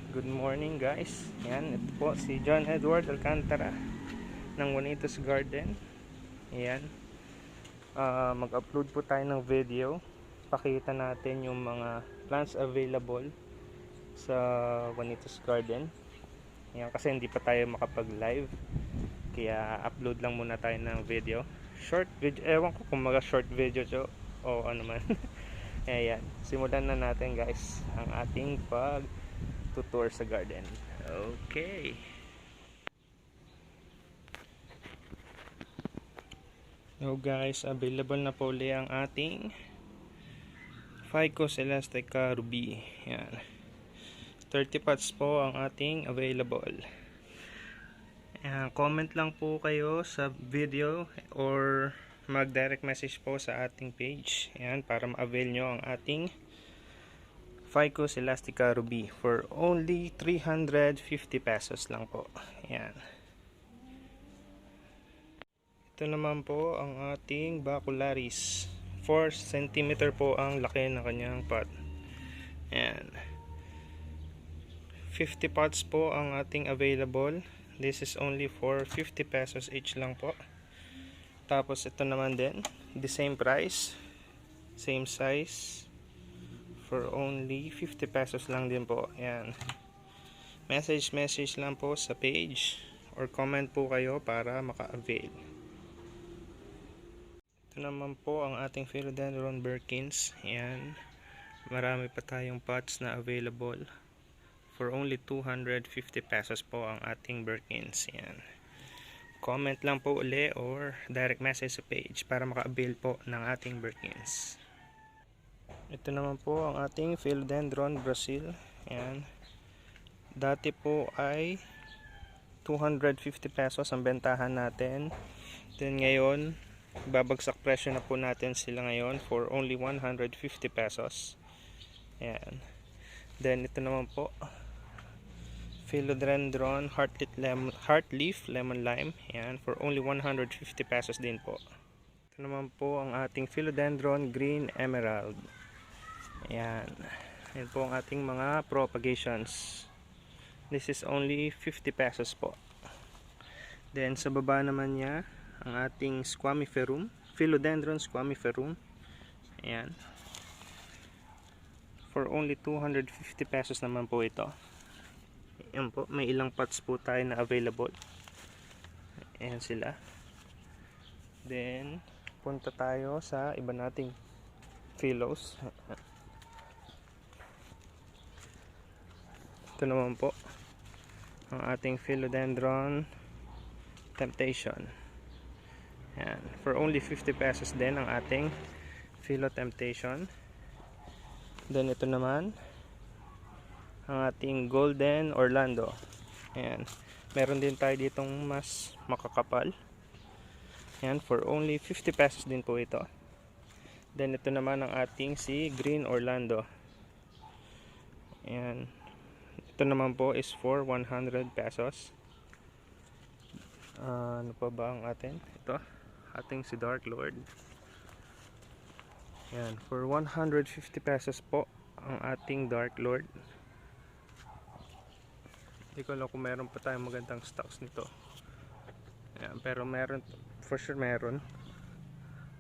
Good morning guys. Yan, ito po si John Edward Alcantara ng Juanitos Garden. Yan. Mag-upload po tayo ng video. Pakita natin yung mga plants available sa Juanitos Garden. Yan, kasi hindi pa tayo makapag-live. Kaya upload lang muna tayo ng video. Short video, ewan ko kung short video to o ano man. Ayan, simulan na natin guys ang ating pag-tour sa garden. Okay. So guys, available na po ulit ang ating Ficus elastica ruby. Yan. 30 pots po ang ating available. Comment lang po kayo sa video or mag-direct message po sa ating page. Yan, para ma-avail nyo ang ating Ficus elastica ruby for only 350 pesos lang po. Yan. Ito naman po ang ating bacularis. 4 cm po ang laki ng kanyang pot. Yan. 50 pots po ang ating available. This is only for 50 pesos each lang po. Tapos ito naman din, the same price, same size, for only 50 pesos lang din po. Yan. Message lang po sa page or comment po kayo para maka-avail. Ito naman po ang ating Philodendron Birkins. Yan. Marami pa tayong pots na available. For only 250 pesos po ang ating Birkins. Yan. Comment lang po uli or direct message sa page para maka-avail po ng ating Birkins. Ito naman po ang ating Philodendron Brazil. Yan. Dati po ay 250 pesos ang bentahan natin. Then ngayon, babagsak presyo na po natin sila ngayon for only 150 pesos. Yan. Then ito naman po, Philodendron Heartleaf Lemon Lime. Yan, for only 150 pesos din po. Ito naman po ang ating Philodendron Green Emerald. Yan. Yan po ang ating mga propagations. This is only 50 pesos po. Then sa baba naman niya, ang ating Squamiferum, Philodendron Squamiferum. Ayan. For only 250 pesos naman po ito. Ayan po, may ilang pots po tayo na available. Ayan sila. Then, punta tayo sa iba nating philos. Ito naman po ang ating Philodendron Temptation. Yan. For only 50 pesos din ang ating Philo Temptation. Then ito naman ang ating Golden Orlando. Ayan. Meron din tayo ditong mas makakapal. Ayan. For only 50 pesos din po ito. Then ito naman ang ating si Green Orlando. Ayan. Ito naman po is for 100 pesos. Ano pa ba ang atin? Ito, ating si Dark Lord. Yan, for 150 pesos po ang ating Dark Lord. Hindi ko alam kung meron pa tayong magandang stocks nito. Yan, pero meron, for sure meron.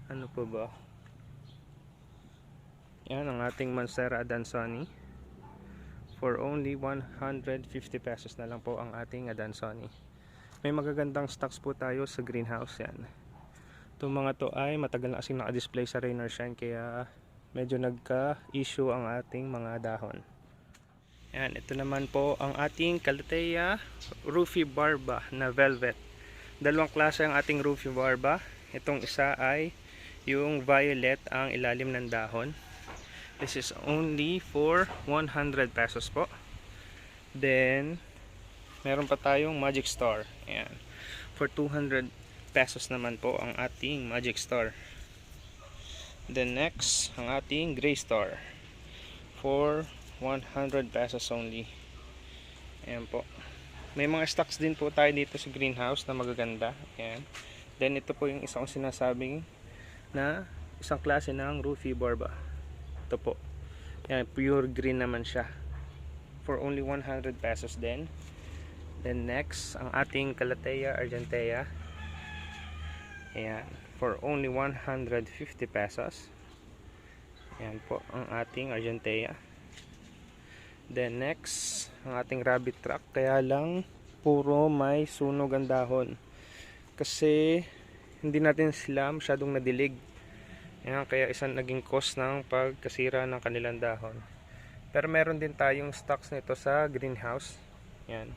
Ano pa ba? Yan, ang ating Monstera Adansonii. For only 150 pesos na lang po ang ating Adansonii. May magagandang stocks po tayo sa greenhouse. Yan. Itong mga to ay matagal na kasing naka-display sa Rain or Shine, kaya medyo nagka-issue ang ating mga dahon. Yan, ito naman po ang ating Calathea rufibarba na velvet. Dalawang klase ang ating rufibarba. Itong isa ay yung violet ang ilalim ng dahon. This is only for 100 pesos po. Then meron pa tayong Magic Star. Ayan. For 200 pesos naman po ang ating Magic Star. Then next, ang ating Gray Star. For 100 pesos only. Ayan po. May mga stocks din po tayo dito sa greenhouse na magaganda. Ayan. Then ito po yung isang sinasabing na isang klase ng rufibarba. Ito po. Ayan, pure green naman siya. for only 100 pesos din. Then next, ang ating Calathea argentea. Ayan, for only 150 pesos. Ayan po ang ating argentea. Then next, ang ating rabbit truck. Kaya lang puro may sunog ang dahon. Kasi hindi natin sila masyadong nadilig. Ayan, kaya isang naging cause ng pagkasira ng kanilang dahon. Pero meron din tayong stocks nito sa greenhouse. Ayan.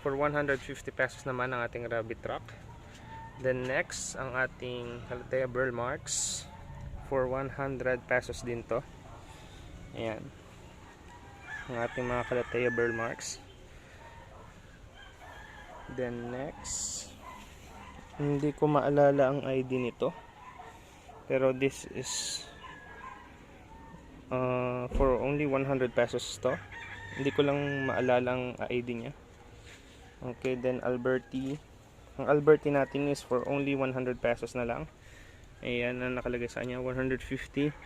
For 150 pesos naman ang ating rabbit truck. Then next, ang ating Calathea burl marks. For 100 pesos din to. Ayan. Ang ating mga Calathea burl marks. Then next, hindi ko maalala ang ID nito. Pero this is for only 100 pesos to. Hindi ko lang maalala ang ID niya. Okay, then Alberti. Ang Alberti natin is for only 100 pesos na lang. Ayan ang nakalagay sa kanya, 150.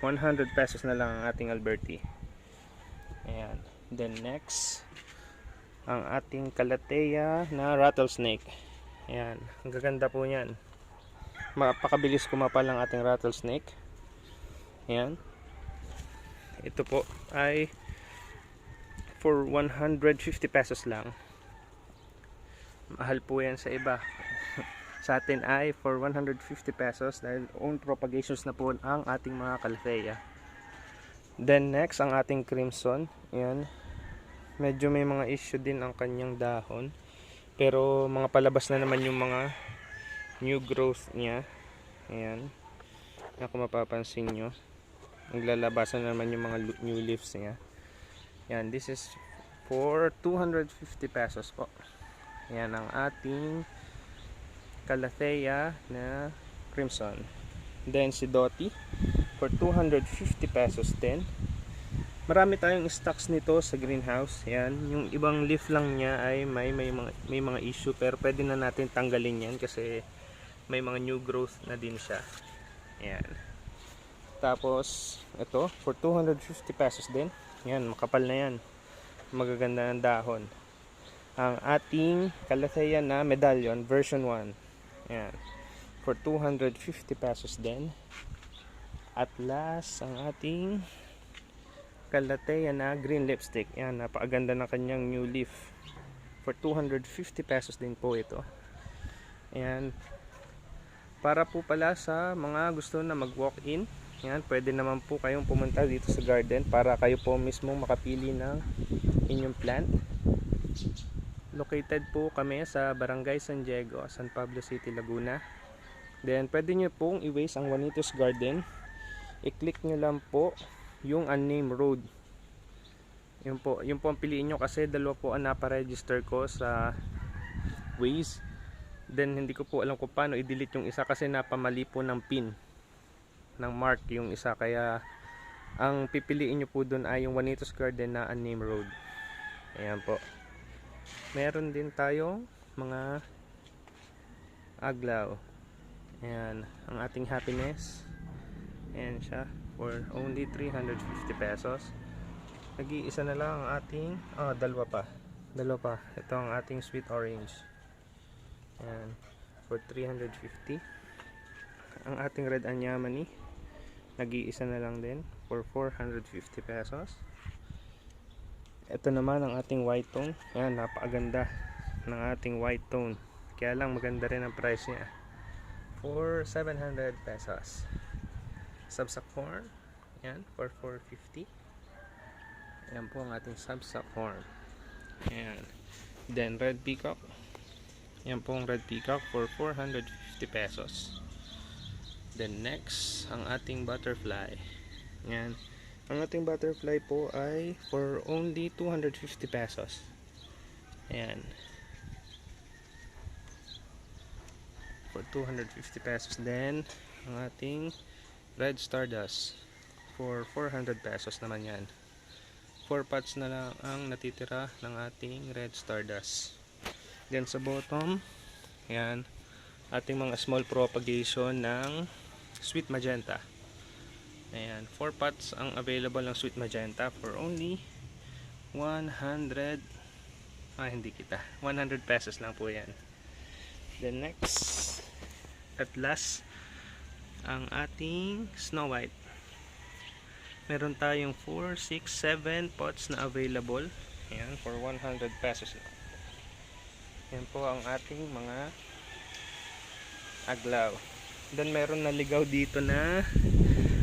100 pesos na lang ang ating Alberti. Ayan. Then next, ang ating Calathea na rattlesnake. Ayan, ang gaganda po niyan. Mapakabilis kumapal ang ating rattlesnake. Ayan. Ito po ay for 150 pesos lang. Mahal po yan sa iba. Sa atin ay for 150 pesos dahil own propagations na po ang ating mga Calathea. Then next, ang ating crimson. Ayan. Medyo may mga issue din ang kanyang dahon. Pero mga palabas na naman yung mga new growth niya. Ayan. Ayan, kung mapapansin nyo. Naglalabasan na naman yung mga new leaves niya. Ayan. This is for 250 pesos po. Ayan ang ating Calathea na crimson. Then si Dottie for 250 pesos din. Marami tayong stocks nito sa greenhouse. Ayan, yung ibang leaf lang niya ay may mga issue, pero pwede na natin tanggalin yan kasi may mga new growth na din siya. Ayan. Tapos ito for 250 pesos din. Ayan, makapal na yan. Magaganda ng dahon. Ang ating Calathea na medallion version 1. Ayan. For 250 pesos din. At last, ang ating Calathea na green lipstick. Ayan, napakaganda ng kanyang new leaf. For 250 pesos din po ito. Ayan. Para po pala sa mga gusto na mag-walk-in, ayan, pwede naman po kayong pumunta dito sa garden para kayo po mismo makapili ng inyong plant. Located po kami sa Barangay San Diego, San Pablo City, Laguna. Then pwede nyo pong i-waste ang Juanitos Garden. I-click nyo lang po yung unnamed road. Yun po ang piliin nyo kasi dalawa po ang naparegister ko sa Waze. Then hindi ko po alam kung paano i-delete yung isa kasi napamali po ng pin ng mark yung isa, kaya ang pipiliin nyo po dun ay yung Juanitos Garden na unnamed road. Ayan po. Meron din tayong mga aglaw. Ayan, ang ating happiness. Ayan siya for only 350 pesos. Nag-iisa na lang ang ating dalawa pa. Ito ang ating sweet orange. Ayan, for 350. Ang ating red anemone, nag-iisa na lang din for 450 pesos. Ito naman ang ating white tone. Ayan, napakaganda ng ating white tone. Kaya lang maganda rin ang price niya. For 700 pesos. Subsacorn. Ayan, for 450. Ayan po ang ating subsacorn. Ayan. Then red peacock. Ayan po ang red peacock for 450 pesos. Then next, ang ating butterfly. Ayan. Ang ating butterfly po ay for only 250 pesos. Ayan. For 250 pesos. Then, ang ating red stardust for 400 pesos naman yan. 4 pots na lang ang natitira ng ating red stardust. Then sa bottom, ayan, ating mga small propagation ng sweet magenta. Ayan, 4 pots ang available ng sweet magenta for only 100, hindi kita, 100 pesos lang po yan. Then next, at last, ang ating Snow White. Meron tayong 4, 6, 7 pots na available. Ayan, for 100 pesos lang. Yan po ang ating mga aglaw. Then meron na ligaw dito na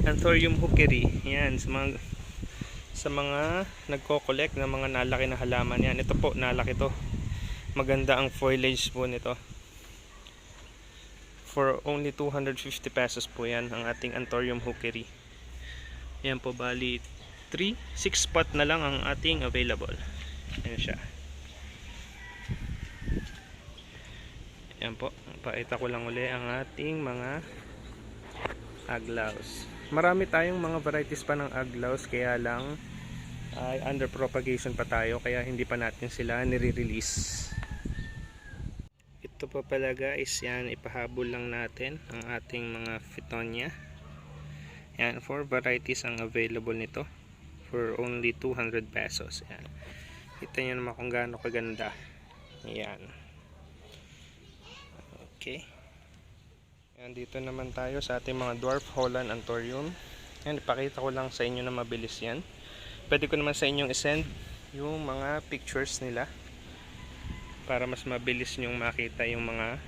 Anthurium hookeri. Yan, sa mga nagko-collect ng mga nalaki na halaman. Yan, ito po, nalaki to. Maganda ang foliage po nito. For only 250 pesos po yan ang ating Anthurium hookeri. Yan po, bali 6 pot na lang ang ating available. Yan siya. Yan po, pakita ko lang uli ang ating mga aglaws. Marami tayong mga varieties pa ng aglaws, kaya lang ay under propagation pa tayo, kaya hindi pa natin sila nire-release. Ito pa pala guys, yan, ipahabol lang natin ang ating mga Fittonia. Yan, 4 varieties ang available nito for only 200 pesos. Yan, kita nyo naman kung gaano kaganda. Yan, okay. Yan, dito naman tayo sa ating mga Dwarf Holland Anthurium. Yan, ipakita ko lang sa inyo na mabilis yan. Pwede ko naman sa inyong isend yung mga pictures nila para mas mabilis nyong makita yung mga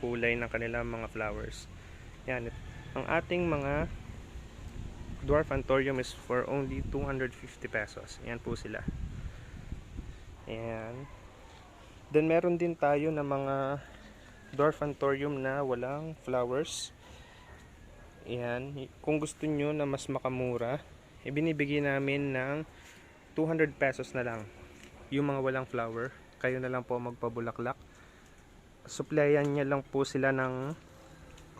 kulay ng kanilang mga flowers. Yan, ang ating mga Dwarf Anthurium is for only 250 pesos. Yan po sila. Yan. Then meron din tayo na mga Dwarf Anthurium na walang flowers. Yan, kung gusto nyo na mas makamura, ibinibigay namin ng 200 pesos na lang yung mga walang flower. Kayo na lang po magpabulaklak. Supplyan niya lang po sila ng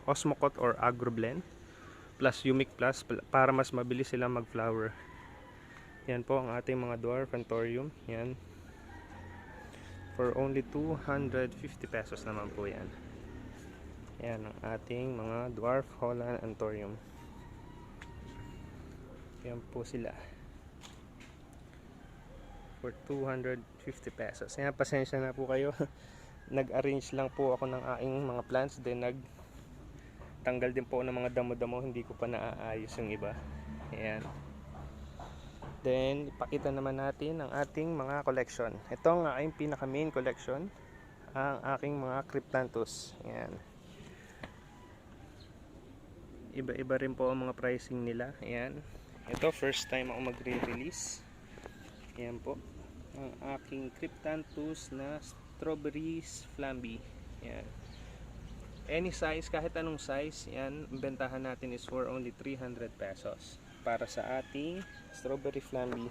Osmocote or Agroblend plus Humic Plus para mas mabilis sila mag flower. Yan po ang ating mga Dwarf Anthurium. Yan, for only 250 pesos naman po yan. Yan ang ating mga Dwarf Holland Anthurium. Yan po sila for 250 pesos. Yan, pasensya na po kayo. Nag-arrange lang po ako ng aking mga plants, then nagtanggal din po ng mga damo-damo, hindi ko pa naaayos yung iba. Ayan. Then ipakita naman natin ang ating mga collection. Ito ang aking pinaka main collection, ang aking mga Cryptanthus. Ayan, iba-iba rin po ang mga pricing nila. Ayan, ito first time ako magre-release. Ayan po ang aking Cryptanthus na Strawberries Flamby. Ayan, any size, kahit anong size. Yan, bentahan natin is for only 300 pesos para sa ating Strawberry Flamby.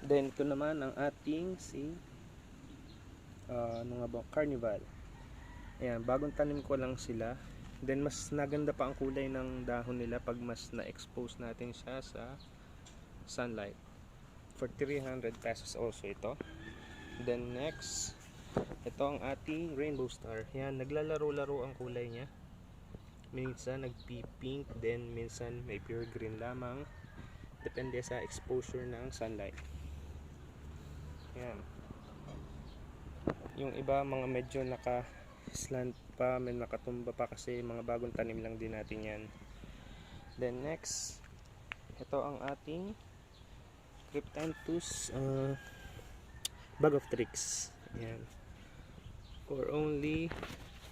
Then ito naman ang ating Carnival. Ayan, bagong tanim ko lang sila. Then mas naganda pa ang kulay ng dahon nila pag mas na-expose natin siya sa sunlight. For 300 pesos also ito. Then next, ito ang ating Rainbow Star. Yan, naglalaro-laro ang kulay niya. Minsan nagpi-pink, then minsan may pure green lamang. Depende sa exposure ng sunlight. Yan. Yung iba mga medyo naka-slant pa, may nakatumba pa kasi mga bagong tanim lang din natin yan. Then next, ito ang ating Cryptanthus Bag of Tricks. Yan, for only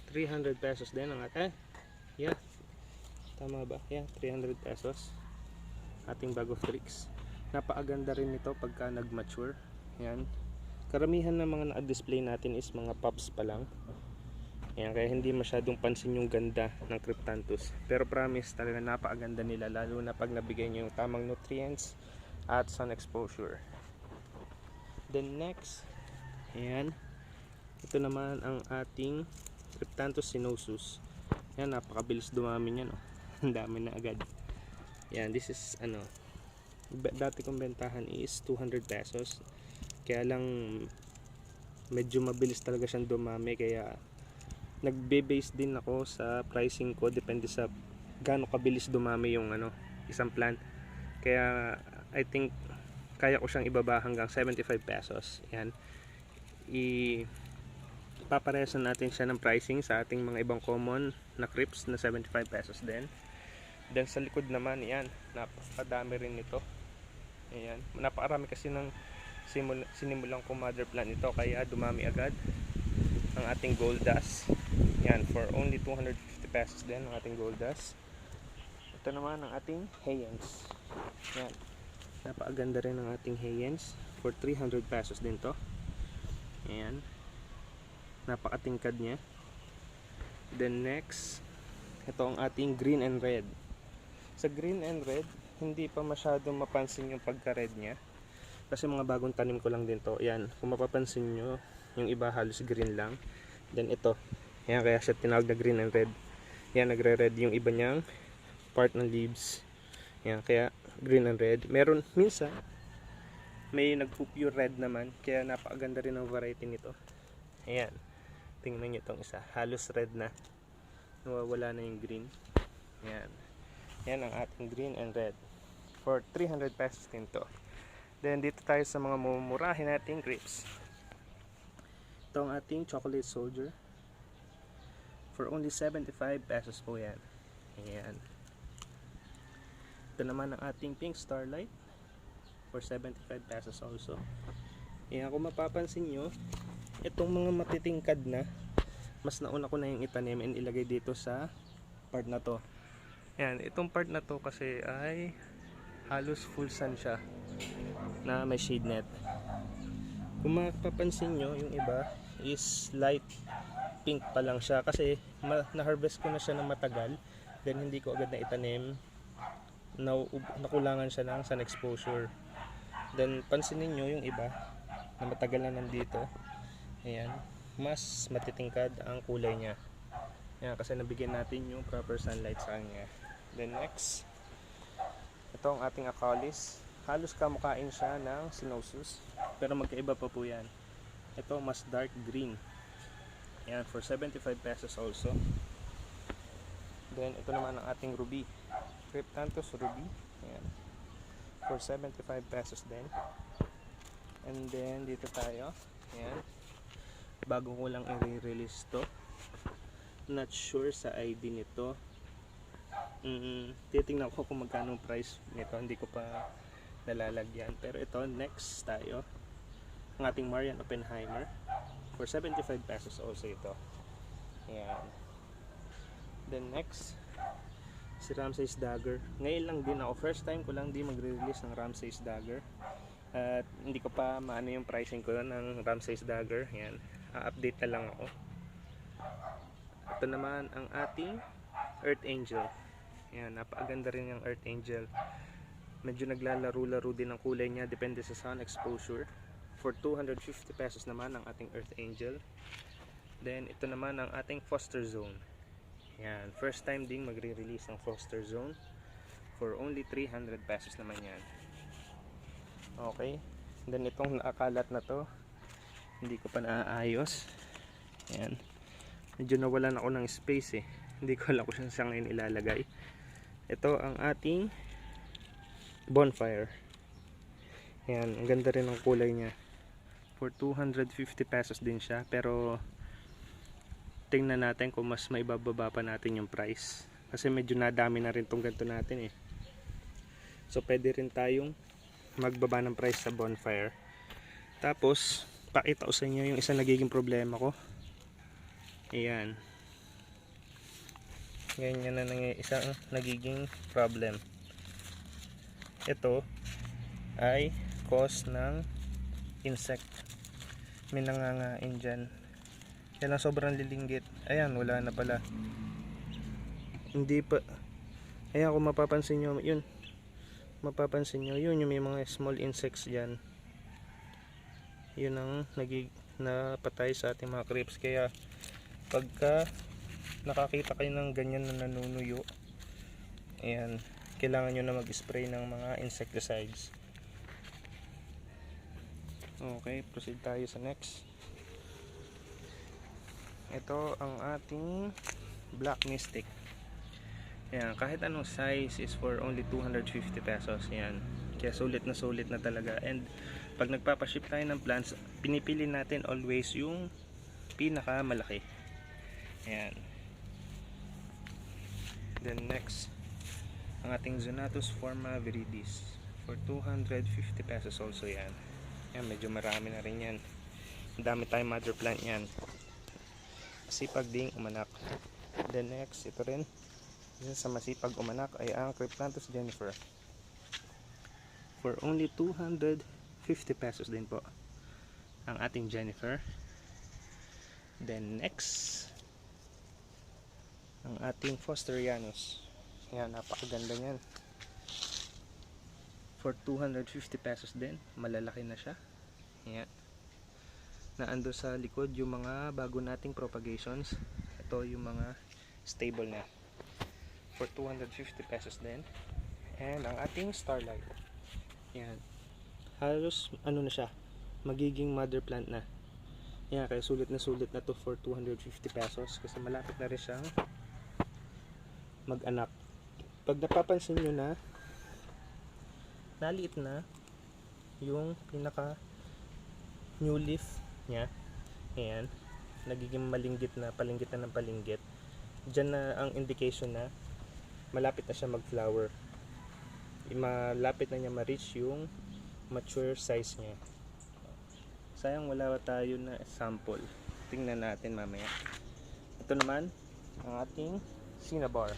300 pesos din ang ating, yeah, tama ba? Yeah, 300 pesos ating Bag of Tricks. Napakaganda rin nito pagka nag-mature. Yan, karamihan ng mga na-display natin is mga pups pa lang. Yan, kaya hindi masyadong pansin yung ganda ng Cryptanthus, pero promise talaga napakaganda nila, lalo na pag nabigay nyo yung tamang nutrients at sun exposure. Then next, ayan, ito naman ang ating Cryptanthus sinosus. Yan, napakabilis dumami niya, no? Ang dami na agad. Yan, this is dati kong bentahan is 200 pesos. Kaya lang medyo mabilis talaga siyang dumami, kaya nagbe-base din ako sa pricing ko, depende sa gaano kabilis dumami yung isang plant. Kaya I think kaya ko siyang ibaba hanggang 75 pesos. Yan. Ipaparesan natin siya ng pricing sa ating mga ibang common na crips na 75 pesos din. Then sa likod naman, yan, napakadami rin nito. Ayan, napakarami kasi ng sinimulang ko mother plant nito, kaya dumami agad ang ating gold dust. Yan, for only 250 pesos din ang ating gold dust. Ito naman ang ating hayens. Yan, napakaganda rin ang ating hayens, for 300 pesos din to. Ayan, napakatingkad niya. Then next, ito ang ating green and red. Sa green and red, hindi pa masyadong mapansin yung pagka-red niya. Kasi mga bagong tanim ko lang din to. Yan, kung mapapansin nyo, yung iba halos green lang. Then ito, yan, kaya siya tinawag na green and red. Yan, nagre-red yung iba niyang part ng leaves. Yan, kaya green and red. Meron, minsan, may nagpo-pure red naman. Kaya napakaganda rin ang variety nito. Ayan, tingnan nyo itong isa. Halos red na. Nawawala na yung green. Yan. Yan ang ating green and red. For 300 pesos din to. Then dito tayo sa mga mumurahin nating grapes. Ito ang ating chocolate soldier. For only 75 pesos po yan. Ayan. Ito naman ang ating pink starlight. For 75 pesos also. Ayan, kung mapapansin nyo, itong mga matitingkad na, mas nauna ko na yung itanim and ilagay dito sa part na to. Yan, itong part na to kasi ay halos full sun siya na may shade net. Kung mapapansin nyo, yung iba is light pink pa lang siya kasi na-harvest ko na siya ng matagal, then hindi ko agad na itanim, nakulangan siya ng sun exposure. Then pansinin nyo yung iba na matagal na nandito, ayan, mas matitingkad ang kulay niya. Ayan, kasi nabigyan natin yung proper sunlight sa kanya. Then next, ito ang ating acalis. Halos kamukhain siya ng Cenosus, pero magkaiba pa po yan. Ito mas dark green. Ayan, for 75 pesos also. Then ito naman ang ating ruby, Cryptanthus ruby. Ayan, for 75 pesos din. And then dito tayo, ayan, bago ko lang i-release to, not sure sa ID nito. Titingnan ko kung magkano price nito, hindi ko pa nalalagyan. Pero ito, next tayo, ang ating Marian Oppenheimer, for 75 pesos also ito. Ayan. Then next, si Ramses Dagger. Ngayon lang din ako, first time ko lang di magre-release ng Ramses Dagger. At hindi ko pa maano yung pricing ko ng Ramses Dagger. Ayan, update na lang ako. Ito naman ang ating Earth Angel. Ayan, napakaganda rin yung Earth Angel. Medyo naglalaro-laro din ang kulay niya, depende sa sun exposure. For 250 pesos naman ang ating Earth Angel. Then ito naman ang ating Foster Zone. Ayan, first time ding magre-release ng Foster Zone. For only 300 pesos naman yan. Okay, then itong naakalat na to, hindi ko pa naaayos. Ayan, medyo nawalan ako ng space eh. Hindi ko alam kung saan ngayon ilalagay. Ito ang ating bonfire. Ayan, ang ganda rin ng kulay niya. For 250 pesos din siya, pero tingnan natin kung mas maibababa pa natin yung price. Kasi medyo nadami na rin tong ganito natin eh. So pwede rin tayong magbaba ng price sa bonfire. Tapos pakita ko sa inyo yung isang nagiging problema ko. Ayan, ganyan na isang nagiging problem. Ito ay cause ng insect. May nangangain dyan. Kaya lang sobrang lilinggit. Ayan, wala na pala. Hindi pa. Ayan, kung mapapansin nyo, yun. Mapapansin nyo, yun yung may mga small insects dyan. Yun ang napatay sa ating mga creeps. Kaya pagka nakakita kayo ng ganyan na nanunuyo, ayan, kailangan nyo na mag-spray ng mga insecticides. Okay, proceed tayo sa next. Ito ang ating Black Mystic. Ayan, kahit anong size is for only 250 pesos. Ayan, Kaya sulit na talaga. And pag nagpapaship tayo ng plants, pinipili natin always yung pinaka malaki. Ayan. Then next, ang ating Zonatus forma viridis for 250 pesos also yan. Yan, medyo marami na rin yan. Ang dami tayong mother plant yan. Masipag ding umanak. Then next, ito rin. Isa sa masipag umanak ay ang Cryptanthus Jennifer. For only 250 pesos din po ang ating Jennifer. Then next, ang ating Fosterianus. Yan, napakaganda niyan. For 250 pesos din, malalaki na siya. Yan. Naando sa likod yung mga bago nating propagations. Ito yung mga stable na. For 250 pesos din. And ang ating Starlight. Yan. Halos ano na siya, magiging mother plant na. Yan, kaya sulit na to for 250 pesos kasi malapit na rin siyang mag-anak. Pag napapansin nyo na naliit na yung pinaka new leaf nya, ayan, nagiging malinggit na, palinggit na ng palinggit. Diyan na ang indication na malapit na siya mag-flower. Malapit na niya ma-reach yung mature size niya. Sayang wala tayo na sample. Tingnan natin mamaya. Ito naman ang ating Cinnabar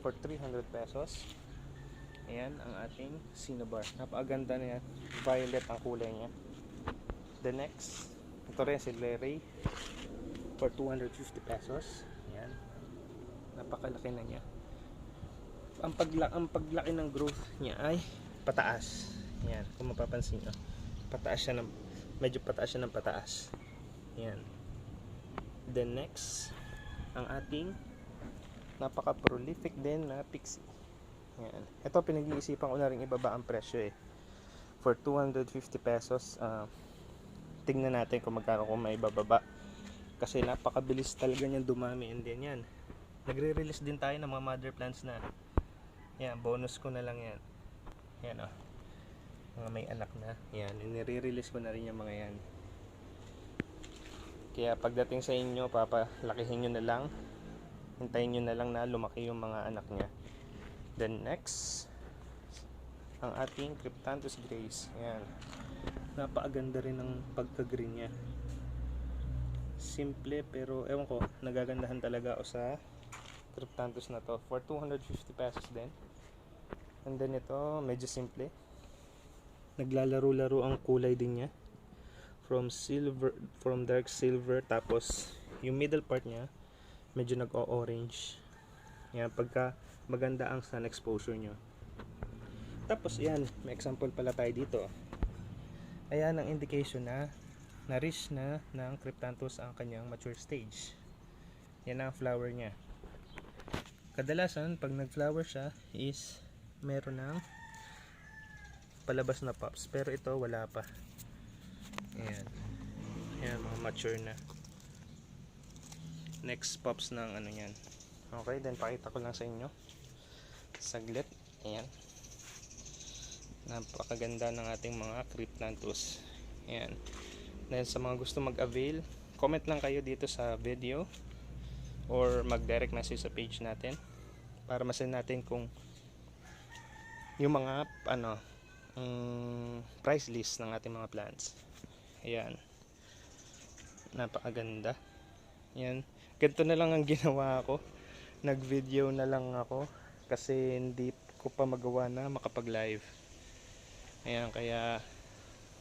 for 300 pesos. Ayan ang ating Cinnabar. Napakaganda na yan. Violet ang kulay niya. The next, ito rin si Leray for 250 pesos. Ayan. Napakalaki na niya. Ang paglaki ng growth niya ay pataas. Ayan, kung mapapansin nyo, pataas siya ng, medyo pataas siya ng pataas. Ayan. Then next, ang ating napaka prolific din na Pixie. Ayan. Ito pinag-iisipan ko na rin ibaba ang presyo eh. For 250 pesos, tingnan natin kung magkano kung may bababa. Kasi napakabilis talaga niyan dumami, and then yan. Nagre-release din tayo ng mga mother plants na. Yan, bonus ko na lang yan. Yan o. Mga may anak na. Yan, nire-release ko na rin yung mga yan. Kaya pagdating sa inyo, papalakihin nyo na lang. Hintayin nyo na lang na lumaki yung mga anak niya. Then next, ang ating Cryptanthus Grace. Yan. Napakaganda rin ng pagka-green niya. Simple pero ewan ko, nagagandahan talaga ako sa Cryptanthus na to. For 250 pesos din. And then ito, medyo simple. Naglalaro-laro ang kulay din niya. From silver, from dark silver, tapos yung middle part niya medyo nag-o-orange. Yan, pagka maganda ang sun exposure nyo. Tapos yan, may example pala tayo dito. Ayan ang indication na na-reach na ng Cryptanthus ang kanyang mature stage. Yan ang flower niya. Kadalasan pag nag-flower siya is meron ng palabas na pops, pero ito wala pa. Ayan. Ayan, mga mature na. Next pops ng ano yan. Okay, then pakita ko lang sa inyo. Saglit. Ayan. Napakaganda ng ating mga Cryptanthus. Ayan. Then sa mga gusto mag-avail, comment lang kayo dito sa video or mag-direct message sa page natin para masend natin kung yung mga price list ng ating mga plants. Ayan. Napakaganda. Ayan. Ganito na lang ang ginawa ko. Nag-video na lang ako kasi hindi ko pa magawa na makapag-live. Ayan, kaya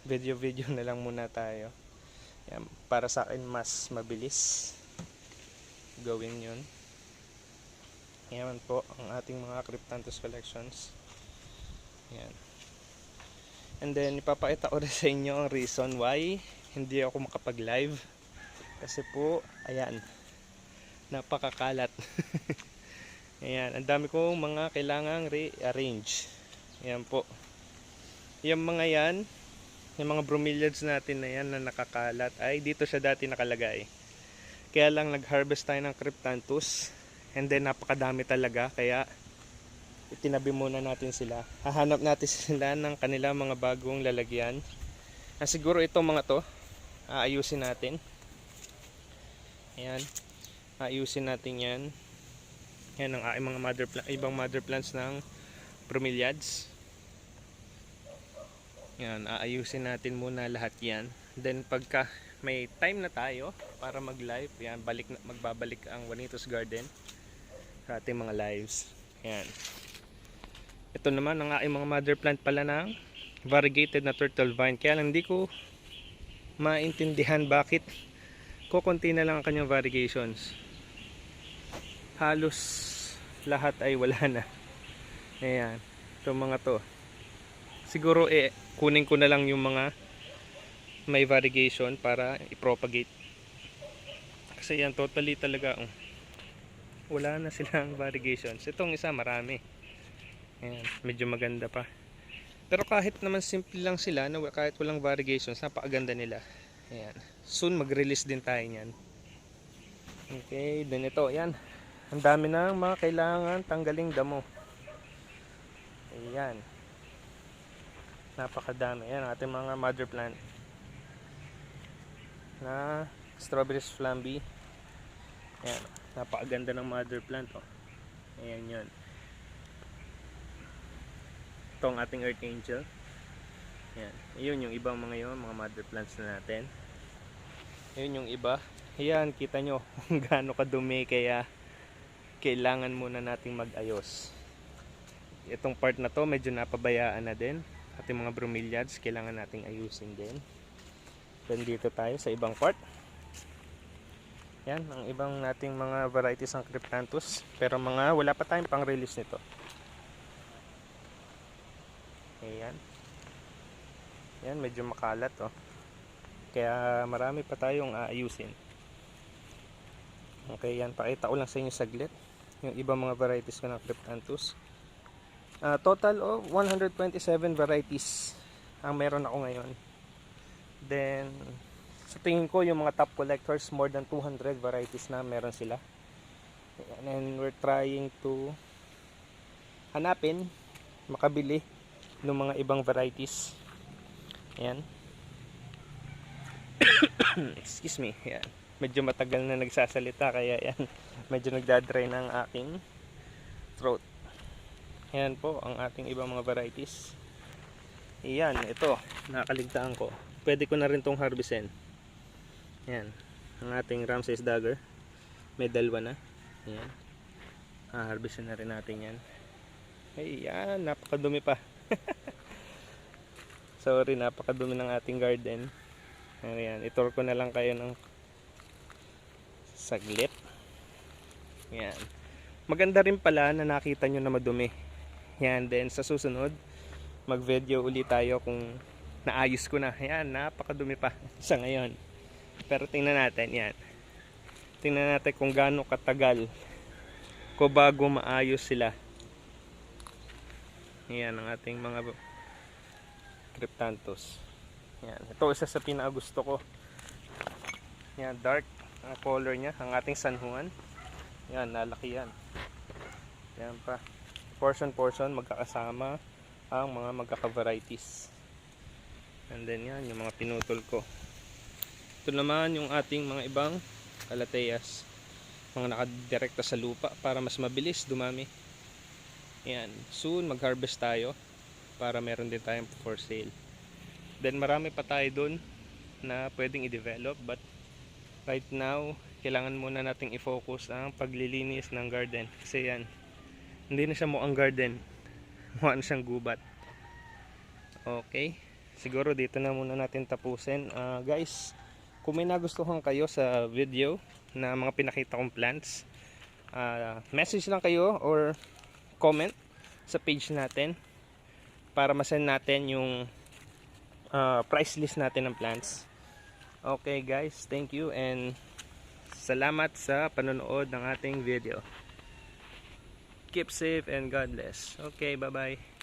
video na lang muna tayo. Ayan, para sa akin mas mabilis gawin yun. Ayan po ang ating mga Cryptanthus collections. Ayan. And then ipapakita ko rin sa inyo ang reason why hindi ako makapag-live. Kasi po, ayan, napakakalat. Ayan, ang dami kong mga kailangang re-arrange. Ayan po. Yung mga yan, yung mga bromeliads natin na yan na nakakalat, ay dito siya dati nakalagay. Kaya lang nag-harvest tayo ng Cryptanthus, and then napakadami talaga, kaya itinabi muna natin sila. Hahanap natin sila ng kanilang mga bagong lalagyan. Siguro itong mga to, aayusin natin. Ayan, aayusin natin yan. Yan ang aking mga ibang mother plants ng bromeliads. Yan, aayusin natin muna lahat yan. Then pagka may time na tayo para mag-live, yan, magbabalik ang Juanitos Garden sa ating mga lives. Yan. Ito naman ang aking mga mother plant pala ng variegated na turtle vine. Kaya lang hindi ko maintindihan bakit kukunti na lang ang kanyang variegations. Halos lahat ay wala na. Ayan, itong mga to. Siguro kunin ko na lang yung mga may variegation para i-propagate. Kasi yan totally talaga wala na silang variegations. Itong isa marami. Ayan, medyo maganda pa. Pero kahit naman simple lang sila, kahit walang variegations, napakaganda nila. Ayan. Soon mag-release din tayo niyan. Okay, then ito, ayan. Ang dami na mga kailangan tanggaling damo. Ayan. Napakadami. Ayan, ating mga mother plant na strawberries flamby. Ayan, napakaganda ng mother plant. Oh. Ayan yun. Ito ang ating earth angel. Ayan. Yun yung ibang mga mother plants na natin. Yun yung iba. Ayan, kita nyo kung gaano kadumi, kaya kailangan muna nating mag-ayos. Itong part na to medyo napabayaan na din. Ating mga bromeliads kailangan nating ayusin din. Then dito tayo sa ibang part. Yan ang ibang nating mga varieties ng Cryptanthus, pero wala pa tayong pang release nito. Ayan. Yan, medyo makalat oh. Kaya marami pa tayong aayusin. Okay, yan, pakita ko lang sa inyo saglit yung ibang mga varieties ko ng Cryptanthus. Total of 127 varieties ang meron ako ngayon. Then sa tingin ko yung mga top collectors, more than 200 varieties na meron sila. And we're trying to hanapin, makabili ng mga ibang varieties. Ayan. Excuse me. Ayan. Medyo matagal na nagsasalita, kaya yan, medyo nagdadry ng aking throat. Ayan po ang ating ibang mga varieties. Ayan, ito, nakaligtaan ko. Pwede ko na rin tong harvestin. Ayan, ang ating Ramses dagger. May dalawa na. Ayan. Harvestin na rin natin yan. Ayan, napakadumi pa. Sorry, napakadumi ng ating garden. Ayan, itur ko na lang kayo ng saglit. Ayan. Maganda rin pala na nakita nyo na madumi. Ayan, then sa susunod, mag-video ulit tayo kung naayos ko na. Ayan, napakadumi pa sa ngayon. Pero tingnan natin, yan. Tingnan natin kung gaano katagal ko bago maayos sila. Ayan ang ating mga Cryptanthus. Ayan, ito isa sa pinakagusto ko. Ayan, dark ang color niya, ang ating San Juan. Ayan, nalaki yan. Ayan pa. Portion magkakasama ang mga magkaka-varieties. And then yan, yung mga pinutol ko. Ito naman yung ating mga ibang calatheas, mga nakadirekta sa lupa para mas mabilis dumami. Ayan, soon mag-harvest tayo para meron din tayong for sale. Then marami pa tayo dun na pwedeng i-develop, but right now kailangan muna nating i-focus ang paglilinis ng garden. Kasi yan, hindi na siya mukhang garden, mukha na siyang gubat. Okay, siguro dito na muna natin tapusin. Guys, kung may nagustuhan kayo sa video na mga pinakita kong plants, message lang kayo or comment sa page natin para masend natin yung price list natin ng plants. Okay guys, thank you and salamat sa panonood ng ating video. Keep safe and God bless. Okay, bye bye.